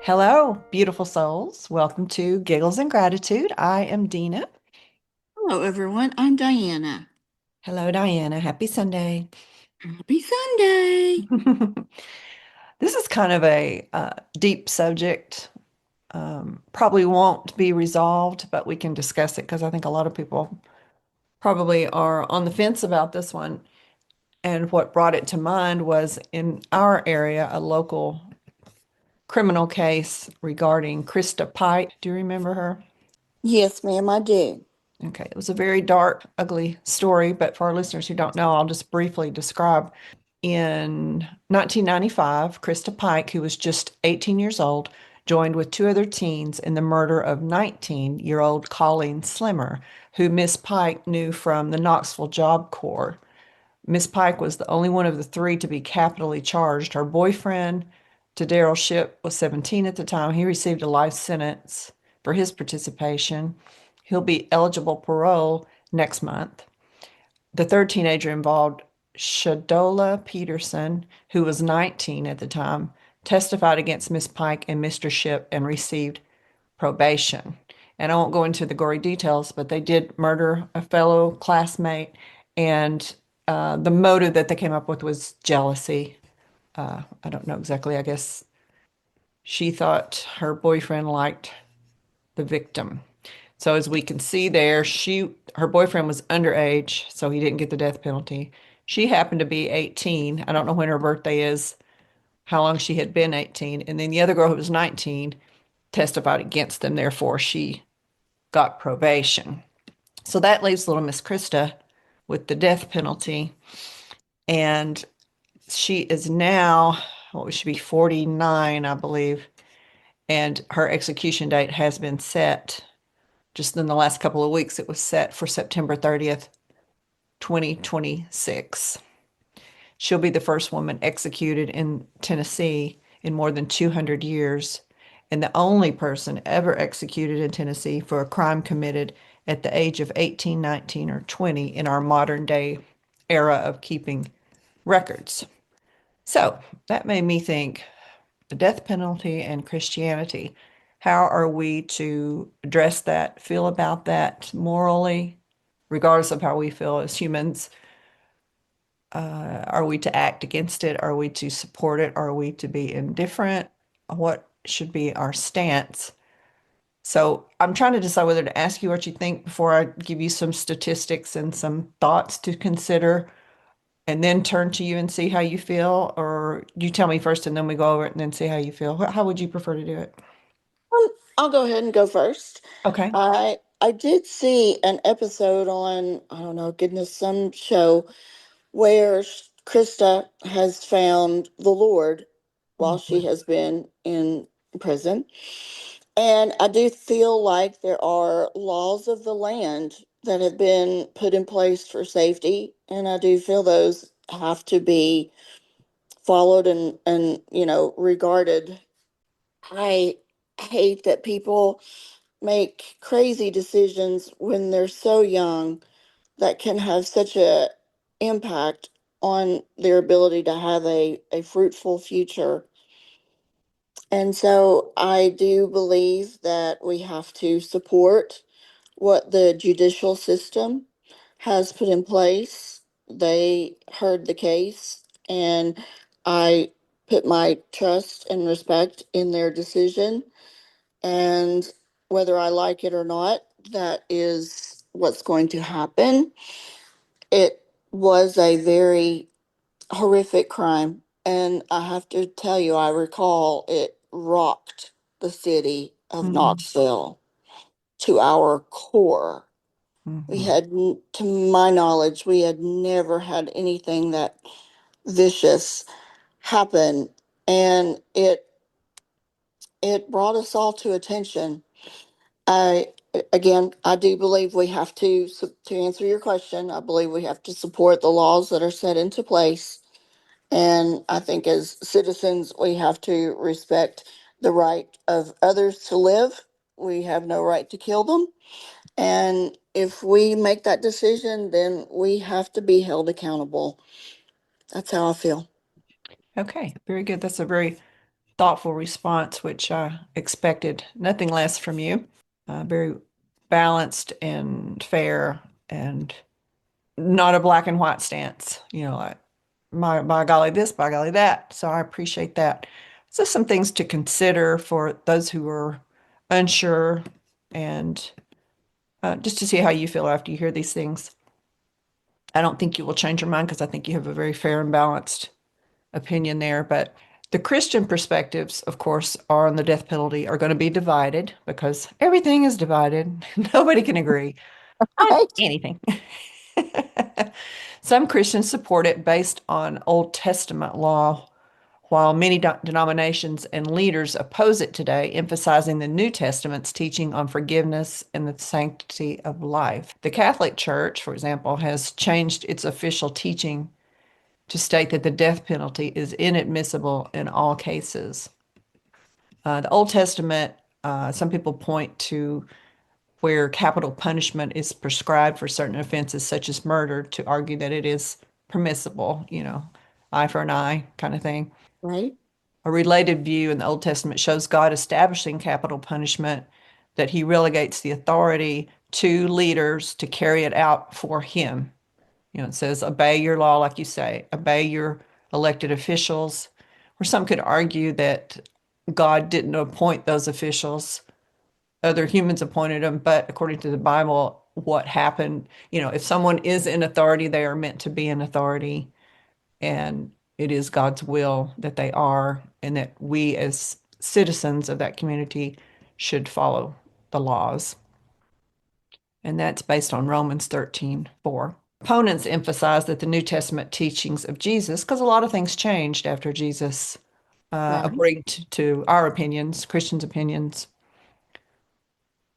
Hello, beautiful souls. Welcome to Giggles and Gratitude. I am Dena. Hello, everyone. I'm Diana. Hello, Diana. Happy Sunday. Happy Sunday. This is kind of a deep subject. Probably won't be resolved, but we can discuss it because I think a lot of people probably are on the fence about this one. And what brought it to mind was in our area, a local criminal case regarding Krista Pike. Do you remember her? Yes, ma'am, I do. Okay, it was a very dark, ugly story, but for our listeners who don't know, I'll just briefly describe. In 1995, Krista Pike, who was just 18 years old, joined with two other teens in the murder of 19-year-old Colleen Slimmer, who Miss Pike knew from the Knoxville Job Corps. Miss Pike was the only one of the three to be capitally charged. Her boyfriend, Daryl Ship, was 17 at the time. He received a life sentence for his participation. He'll be eligible parole next month. The third teenager involved, Shadola Peterson, who was 19 at the time, testified against Miss Pike and Mr. Ship and received probation. And I won't go into the gory details, but they did murder a fellow classmate, and the motive that they came up with was jealousy. I don't know exactly. I guess she thought her boyfriend liked the victim. So as we can see there, her boyfriend was underage, so he didn't get the death penalty. She happened to be 18. I don't know when her birthday is, how long she had been 18. And then the other girl who was 19 testified against them, therefore she got probation. So that leaves little Miss Krista with the death penalty. And she is now, what would she be, 49, I believe. And her execution date has been set. Just in the last couple of weeks, it was set for September 30th, 2026. She'll be the first woman executed in Tennessee in more than 200 years, and the only person ever executed in Tennessee for a crime committed at the age of 18, 19, or 20 in our modern day era of keeping records. So that made me think the death penalty and Christianity. How are we to address that, feel about that morally, regardless of how we feel as humans? Are we to act against it? Are we to support it? Are we to be indifferent? What should be our stance? So I'm trying to decide whether to ask you what you think before I give you some statistics and some thoughts to consider, and then turn to you and see how you feel, or you tell me first and then we go over it and then see how you feel. How would you prefer to do it? Um, I'll go ahead and go first. Okay. I did see an episode on, I don't know, goodness, some show where Krista has found the Lord while she Mhm. has been in prison. And I do feel like there are laws of the land that have been put in place for safety, and I do feel those have to be followed and regarded. I hate that people make crazy decisions when they're so young that can have such a impact on their ability to have a fruitful future. And so I do believe that we have to support what the judicial system has put in place. They heard the case, and I put my trust and respect in their decision. And whether I like it or not, that is what's going to happen. It was a very horrific crime. And I have to tell you, I recall it rocked the city of Mhm. Knoxville to our core. We Mhm. had, to my knowledge, we had never had anything that vicious happen. And it brought us all to attention. I Again, I do believe we have to answer your question. I believe we have to support the laws that are set into place, and I think as citizens we have to respect the right of others to live. We have no right to kill them, and if we make that decision, then we have to be held accountable. That's how I feel. Okay, very good. That's a very thoughtful response, which I expected nothing less from you. Very balanced and fair, and not a black and white stance, like by golly this, by golly that. So I appreciate that. So some things to consider for those who are unsure, and just to see how you feel after you hear these things. I don't think you will change your mind because I think you have a very fair and balanced opinion there. But the Christian perspectives, of course, are on the death penalty are going to be divided because everything is divided. Nobody can agree on Right? anything. Some Christians support it based on Old Testament law, while many denominations and leaders oppose it today, emphasizing the New Testament's teaching on forgiveness and the sanctity of life. The Catholic Church, for example, has changed its official teaching to state that the death penalty is inadmissible in all cases. The Old Testament, some people point to where capital punishment is prescribed for certain offenses, such as murder, to argue that it is permissible, eye for an eye kind of thing. Right? A related view in the Old Testament shows God establishing capital punishment, that he relegates the authority to leaders to carry it out for him. It says, obey your law, like you say, obey your elected officials. Or some could argue that God didn't appoint those officials, other humans appointed them, but according to the Bible, what happened, if someone is in authority, they are meant to be in authority, and it is God's will that they are, and that we as citizens of that community should follow the laws. And that's based on Romans 13:4. Opponents emphasize that the New Testament teachings of Jesus, because a lot of things changed after Jesus, Right. according to our opinions, Christians' opinions.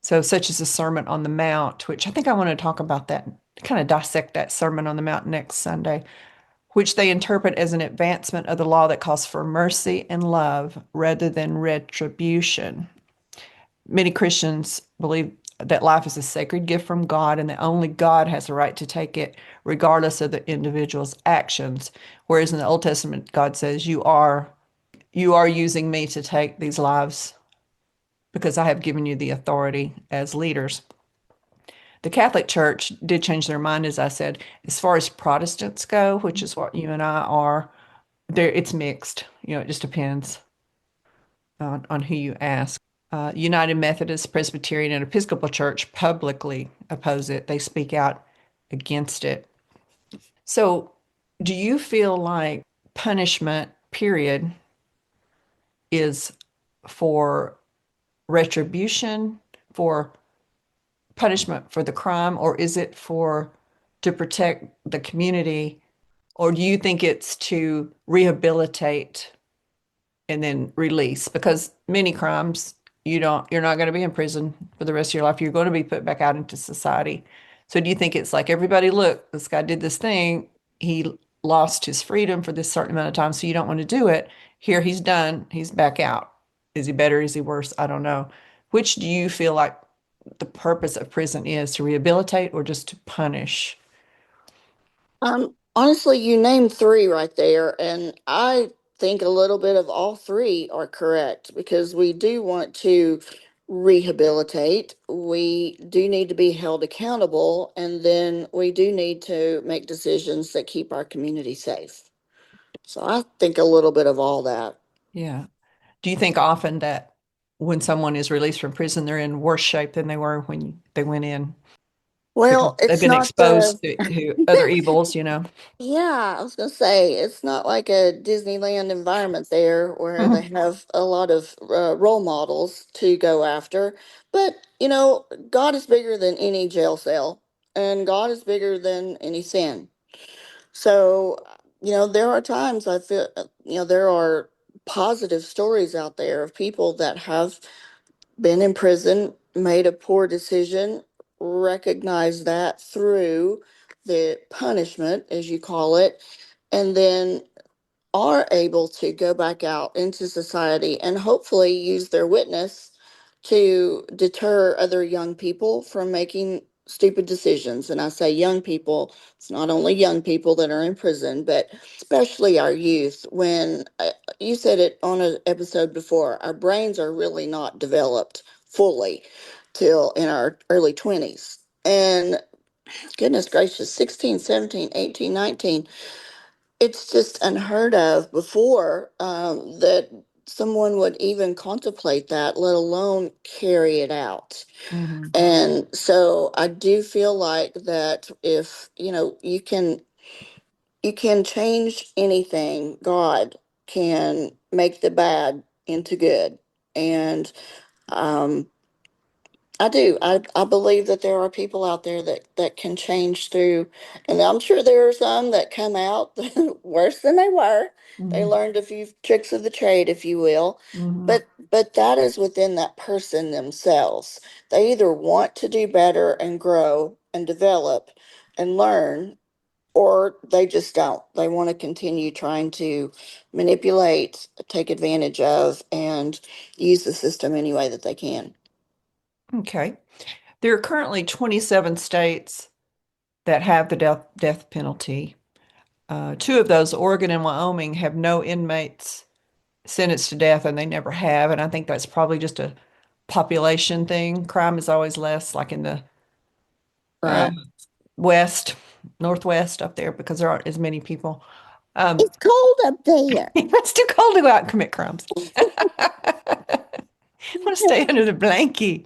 So, such as the Sermon on the Mount, which I think I want to talk about that, kind of dissect that Sermon on the Mount next Sunday, which they interpret as an advancement of the law that calls for mercy and love rather than retribution. Many Christians believe that life is a sacred gift from God and that only God has a right to take it, regardless of the individual's actions. Whereas in the Old Testament, God says, you are using me to take these lives because I have given you the authority as leaders. The Catholic Church did change their mind, as I said, as far as Protestants go, which is what you and I are. There, it's mixed. It just depends on who you ask. United Methodist, Presbyterian, and Episcopal Church publicly oppose it. They speak out against it. So, do you feel like punishment, period, is for retribution, for punishment for the crime, or is it for to protect the community, or do you think it's to rehabilitate and then release? Because many crimes, you're not going to be in prison for the rest of your life. You're going to be put back out into society. So do you think it's like everybody, look, this guy did this thing, he lost his freedom for this certain amount of time, so you don't want to do it. Here he's done, he's back out. Is he better? Is he worse? I don't know. Which do you feel like the purpose of prison is, to rehabilitate or just to punish? Honestly, you named three right there, and I think a little bit of all three are correct because we do want to rehabilitate. We do need to be held accountable, and then we do need to make decisions that keep our community safe. So I think a little bit of all that. Yeah. Do you think often that when someone is released from prison, they're in worse shape than they were when they went in because Well, they've it's been not exposed the to other evils? Yeah, I was gonna say it's not like a Disneyland environment there where they have a lot of role models to go after. But God is bigger than any jail cell, and God is bigger than any sin. So, there are times I feel, there are positive stories out there of people that have been in prison, made a poor decision, recognize that through the punishment, as you call it, and then are able to go back out into society and hopefully use their witness to deter other young people from making stupid decisions. And I say young people, it's not only young people that are in prison, but especially our youth when you said it on an episode before, our brains are really not developed fully till in our early 20s. And goodness gracious, 16, 17, 18, 19, it's just unheard of before that someone would even contemplate that, let alone carry it out. Hmm. And so I do feel like that if, you can change anything, God can make the bad into good. And um I do. I believe that there are people out there that can change through, and I'm sure there are some that come out worse than they were. They Hmm. learned a few tricks of the trade, if you will. Hmm. But that is within that person themselves. They either want to do better and grow and develop and learn, or they just don't. They want to continue trying to manipulate, take advantage of, and use the system any way that they can. Okay. There are currently 27 states that have the death penalty. Two of those, Oregon and Wyoming, have no inmates sentenced to death, and they never have. And I think that's probably just a population thing. Crime is always less, like in the uh, Right. west, northwest up there, because there aren't as many people. Um, It's cold up there. it's too cold to go out and commit crimes. I want to stay under the blankie.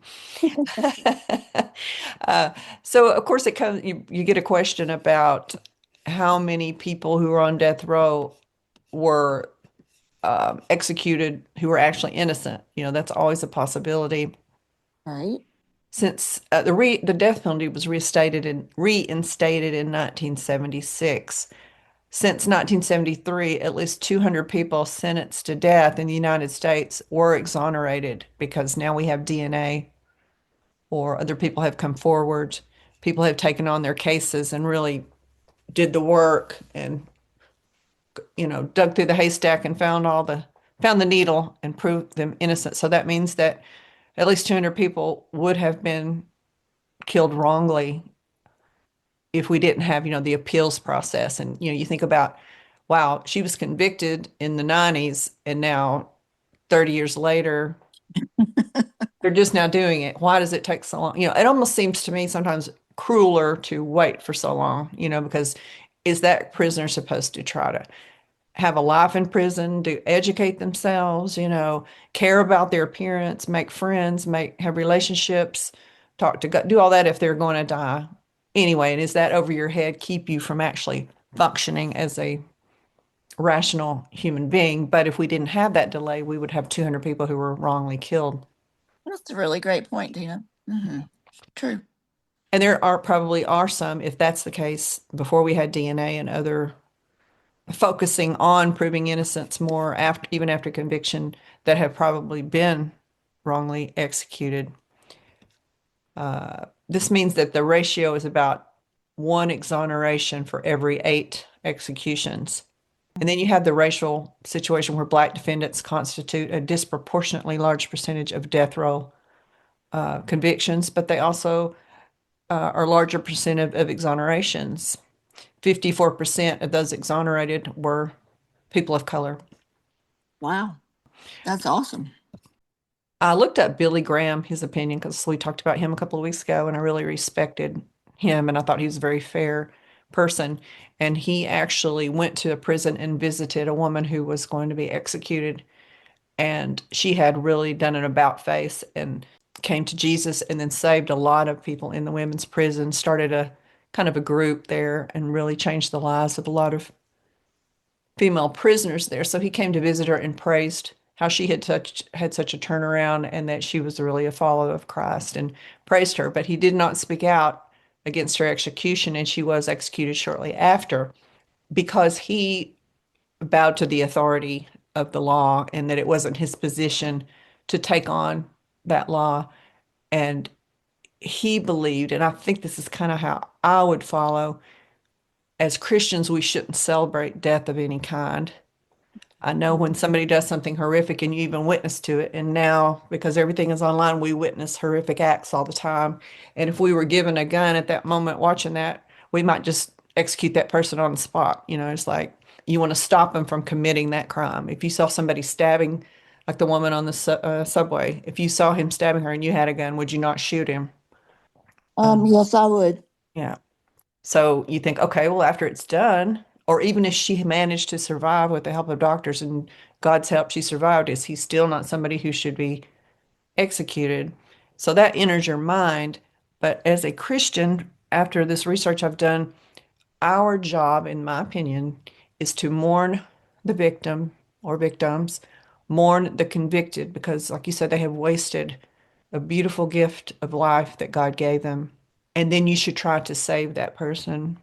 Uh, so of course it comes you get a question about how many people who are on death row were executed who were actually innocent. That's always a possibility. Right. Since the death penalty was reinstated in 1976. Since 1973, at least 200 people sentenced to death in the United States were exonerated because now we have DNA, or other people have come forward. People have taken on their cases and really did the work and dug through the haystack and found the needle and proved them innocent. So that means that at least 200 people would have been killed wrongly if we didn't have, the appeals process. And you think about, wow, she was convicted in the 90s, and now 30 years later they're just now doing it. Why does it take so long? It almost seems to me sometimes crueler to wait for so long, because is that prisoner supposed to try to have a life in prison, do educate themselves, care about their appearance, make friends, have relationships, talk to God, do all that if they're going to die anyway? And is that over your head keep you from actually functioning as a rational human being? But if we didn't have that delay, we would have 200 people who were wrongly killed. That's a really great point, Dina. True. And there probably are some, if that's the case, before we had DNA and other focusing on proving innocence more after, even after conviction, that have probably been wrongly executed. This means that the ratio is about one exoneration for every 8 executions. And then you have the racial situation where Black defendants constitute a disproportionately large percentage of death row convictions, but they also are a larger percent of exonerations. 54% of those exonerated were people of color. Wow. That's awesome. I looked up Billy Graham, his opinion, because we talked about him a couple of weeks ago, and I really respected him, and I thought he was a very fair person. And he actually went to a prison and visited a woman who was going to be executed, and she had really done an about face and came to Jesus and then saved a lot of people in the women's prison, started a kind of a group there, and really changed the lives of a lot of female prisoners there. So he came to visit her and praised how she had such a turnaround, and that she was really a follower of Christ, and praised her. But he did not speak out against her execution, and she was executed shortly after because he bowed to the authority of the law, and that it wasn't his position to take on that law. And he believed, and I think this is kind of how I would follow, as Christians, we shouldn't celebrate death of any kind. I know when somebody does something horrific and you even witness to it, and now because everything is online, we witness horrific acts all the time. And if we were given a gun at that moment watching that, we might just execute that person on the spot. It's like you want to stop them from committing that crime. If you saw somebody stabbing, like the woman on the subway, if you saw him stabbing her and you had a gun, would you not shoot him? Yes, I would. Yeah. So you think, okay, well, after it's done, or even if she managed to survive with the help of doctors and God's help, she survived, is he still not somebody who should be executed? So that enters your mind. But as a Christian, after this research I've done, our job, in my opinion, is to mourn the victim or victims, mourn the convicted, because, like you said, they have wasted a beautiful gift of life that God gave them. And then you should try to save that person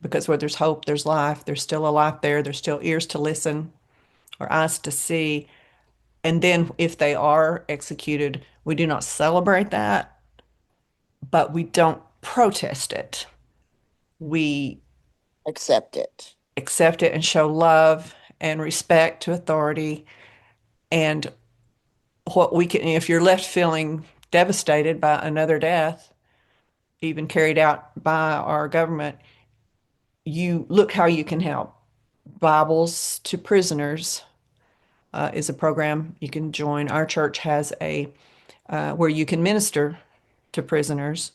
because where there's hope, there's life. There's still a life there. There's still ears to listen or eyes to see. And then if they are executed, we do not celebrate that, but we don't protest it. We Accept it. accept it and show love and respect to authority. And what we can, if you're left feeling devastated by another death, even carried out by our government, you look how you can help. Bibles to Prisoners is a program you can join. Our church has a where you can minister to prisoners.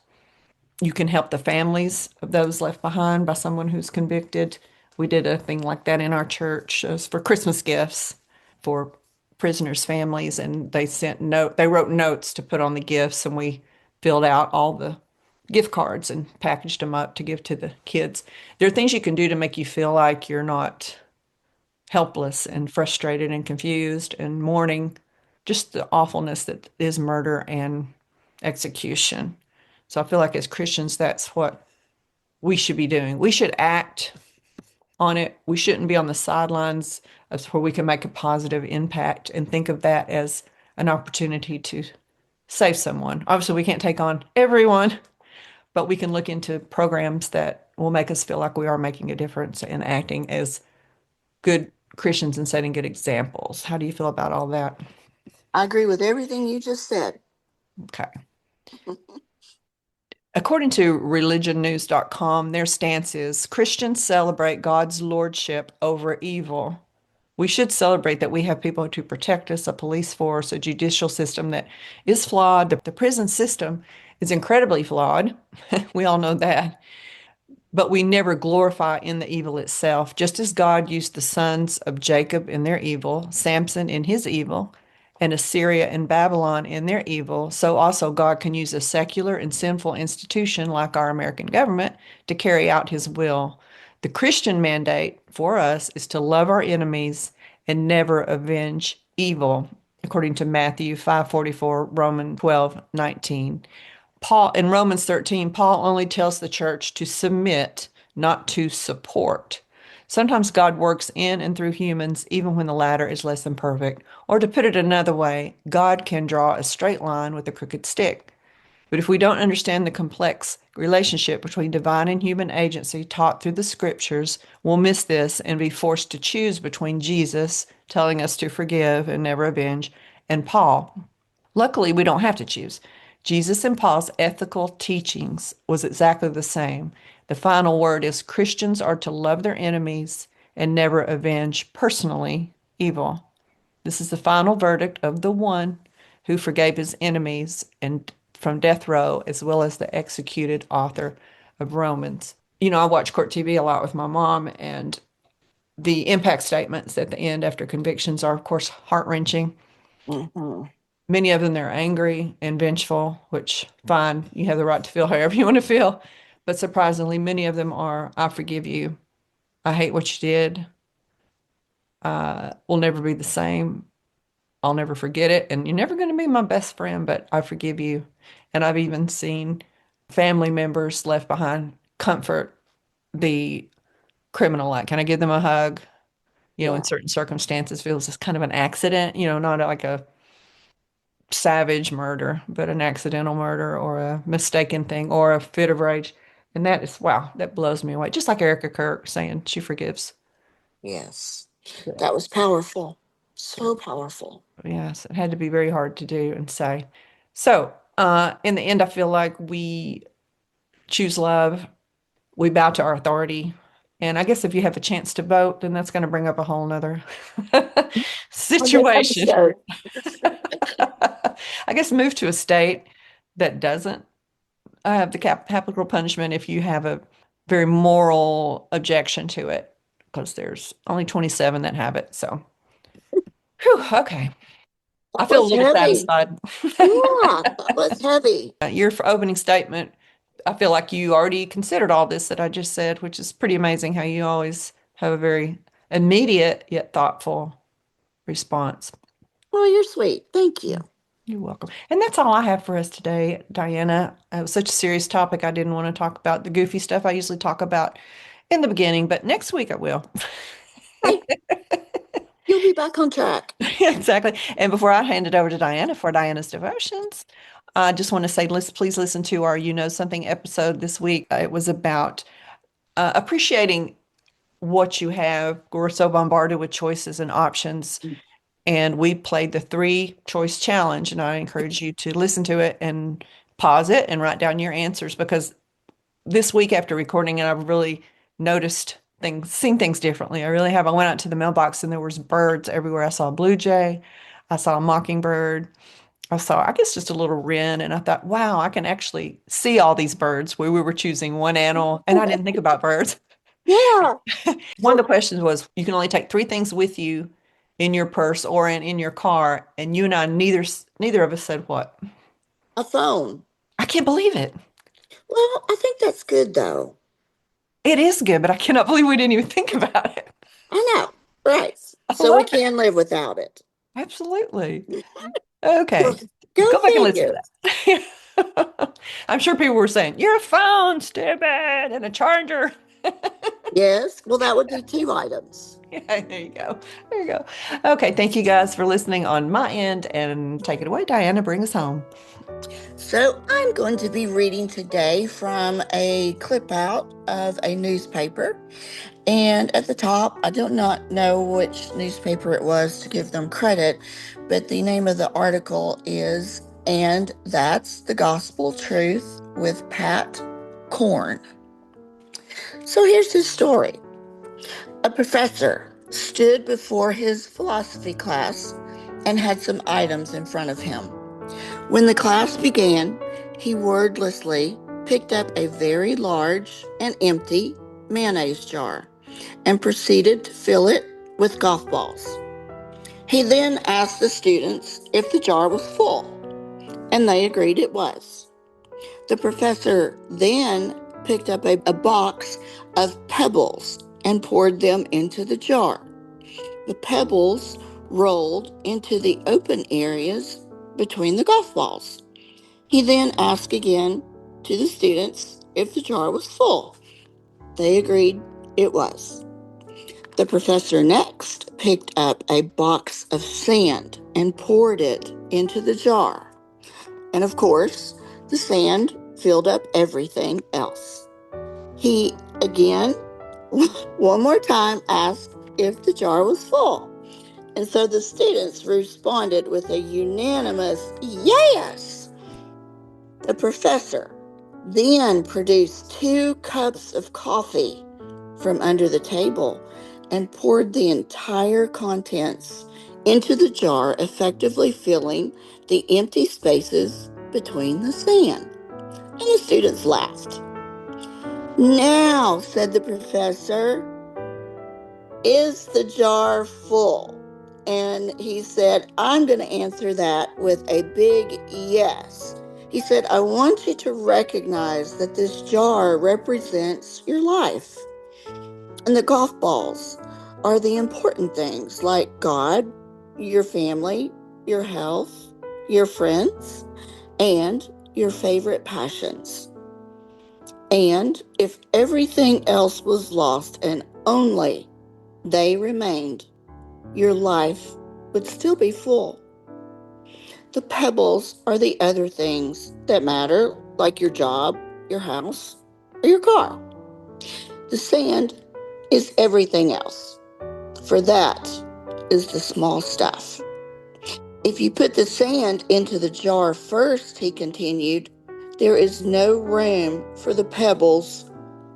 You can help the families of those left behind by someone who's convicted. We did a thing like that in our church. It was for Christmas gifts for prisoners' families, and they wrote notes to put on the gifts, and we filled out all the gift cards and packaged them up to give to the kids. There are things you can do to make you feel like you're not helpless and frustrated and confused and mourning just the awfulness that is murder and execution. So I feel like as Christians, that's what we should be doing. We should act on it. We shouldn't be on the sidelines of where we can make a positive impact and think of that as an opportunity to save someone. Obviously, we can't take on everyone, but we can look into programs that will make us feel like we are making a difference and acting as good Christians and setting good examples. How do you feel about all that? I agree with everything you just said. Okay. According to religionnews.com, their stance is Christians celebrate God's lordship over evil. We should celebrate that we have people to protect us, a police force, a judicial system that is flawed. The prison system is incredibly flawed. We all know that. But we never glorify in the evil itself, just as God used the sons of Jacob in their evil, Samson in his evil, and Assyria and Babylon in their evil, so also God can use a secular and sinful institution like our American government to carry out his will. The Christian mandate for us is to love our enemies and never avenge evil, according to Matthew 5:44, Romans 12:19. Paul in Romans 13, Paul only tells the church to submit, not to support. Sometimes God works in and through humans, even when the latter is less than perfect. Or to put it another way, God can draw a straight line with a crooked stick. But if we don't understand the complex relationship between divine and human agency taught through the scriptures, we'll miss this and be forced to choose between Jesus, telling us to forgive and never avenge, and Paul. Luckily, we don't have to choose. Jesus and Paul's ethical teachings was exactly the same. The final word is Christians are to love their enemies and never avenge personally evil. This is the final verdict of the one who forgave his enemies and from death row, as well as the executed author of Romans. You know, I watch court TV a lot with my mom, and the impact statements at the end after convictions are, of course, heart-wrenching. Hmm. Many of them they're angry and vengeful, which fine, you have the right to feel however you want to feel. But surprisingly, many of them are, I forgive you. I hate what you did. We'll never be the same. I'll never forget it. And you're never going to be my best friend, but I forgive you. And I've even seen family members left behind comfort the criminal. Like, can I give them a hug? You know, in Yeah. certain circumstances, feels as kind of an accident, you know, not like a savage murder, but an accidental murder or a mistaken thing or a fit of rage. And that is, wow, that blows me away. Just like Erica Kirk saying she forgives. Yes. Yeah. That was powerful. So powerful. Yes, it had to be very hard to do and say. So, in the end, I feel like we choose love, we bow to our authority, And I guess if you have a chance to vote, then that's going to bring up a whole nother On this situation. episode. I guess move to a state that doesn't have the capital punishment if you have a very moral objection to it, because there's only 27 that have it. So, whew, okay. I That feel a was little heavy. satisfied. Yeah, that was heavy. Your opening statement, I feel like you already considered all this that I just said, which is pretty amazing how you always have a very immediate yet thoughtful response. Well, you're sweet. Thank you. You're welcome. And that's all I have for us today, Diana. It was such a serious topic. I didn't want to talk about the goofy stuff I usually talk about in the beginning, but next week I will. Hey, you'll be back on track. Exactly. And before I hand it over to Diana for Diana's devotions, I just want to say, please listen to our You Know Something episode this week. It was about appreciating what you have. We're so bombarded with choices and options. And we played the three choice challenge. And I encourage you to listen to it and pause it and write down your answers, because this week after recording it, I've really noticed things, seen things differently. I really have. I went out to the mailbox and there was birds everywhere. I saw a blue jay. I saw a mockingbird. I saw, I guess, just a little wren. And I thought, wow, I can actually see all these birds where we were choosing one animal. And I didn't think about birds. Yeah. One of the questions was, you can only take three things with you in your purse or in your car. And you and I, neither of us said what? A phone. I can't believe it. Well, I think that's good though. It is good, but I cannot believe we didn't even think about it. I know. Right. I So we love it. can live without it. Absolutely. Well, Okay. go Go back and listen to figure. that. I'm sure people were saying, your phone, stupid, and a charger. Yes. Well, that would be two items. Yeah, there you go. There you go. Okay. Thank you guys for listening on my end, and take it away, Diana. Bring us home. So I'm going to be reading today from a clip out of a newspaper. And at the top, I do not know which newspaper it was to give them credit, but the name of the article is "And That's the Gospel Truth" with Pat Korn. So here's his story. A professor stood before his philosophy class and had some items in front of him. When the class began, he wordlessly picked up a very large and empty mayonnaise jar and proceeded to fill it with golf balls. He then asked the students if the jar was full, and they agreed it was. The professor then picked up a box of pebbles and poured them into the jar. The pebbles rolled into the open areas between the golf balls. He then asked again to the students if the jar was full. They agreed it was. The professor next picked up a box of sand and poured it into the jar. And of course, the sand filled up everything else. He again, one more time, asked if the jar was full. And so the students responded with a unanimous yes. The professor then produced 2 cups of coffee from under the table and poured the entire contents into the jar, effectively filling the empty spaces between the sand. And the students laughed. "Now," said the professor, "is the jar full?" And he said, "I'm going to answer that with a big yes." He said, "I want you to recognize that this jar represents your life. And the golf balls are the important things like God, your family, your health, your friends, and your favorite passions. And if everything else was lost and only they remained, your life would still be full. The pebbles are the other things that matter, like your job, your house, or your car. The sand is everything else, for that is the small stuff. If you put the sand into the jar first," he continued, "there is no room for the pebbles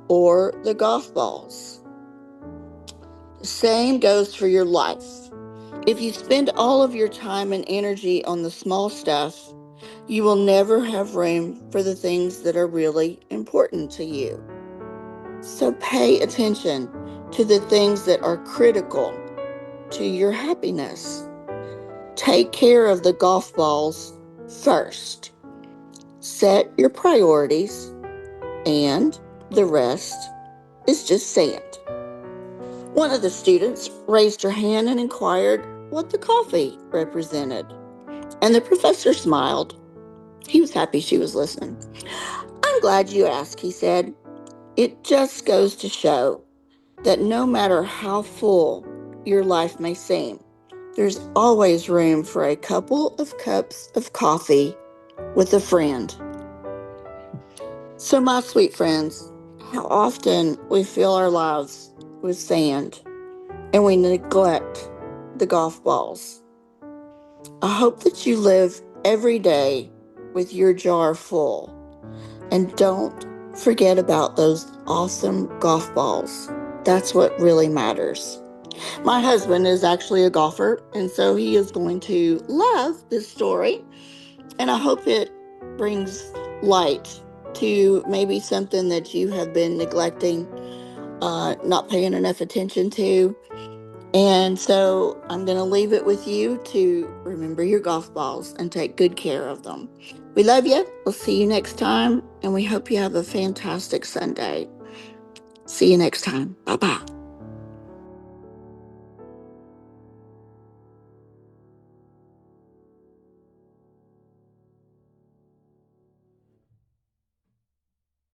or the golf balls. Same goes for your life. If you spend all of your time and energy on the small stuff, you will never have room for the things that are really important to you. So pay attention to the things that are critical to your happiness. Take care of the golf balls first. Set your priorities, and the rest is just sand. One of the students raised her hand and inquired what the coffee represented. And the professor smiled. He was happy she was listening. I'm glad you asked, he said. It just goes to show that no matter how full your life may seem, there's always room for a couple of cups of coffee with a friend. So, my sweet friends, how often we fill our lives with sand and we neglect the golf balls. I hope that you live every day with your jar full and don't forget about those awesome golf balls. That's what really matters. My husband is actually a golfer, and so he is going to love this story. And I hope it brings light to maybe something that you have been neglecting, not paying enough attention to. And so I'm going to leave it with you to remember your golf balls and take good care of them. We love you. We'll see you next time. And we hope you have a fantastic Sunday. See you next time. Bye-bye.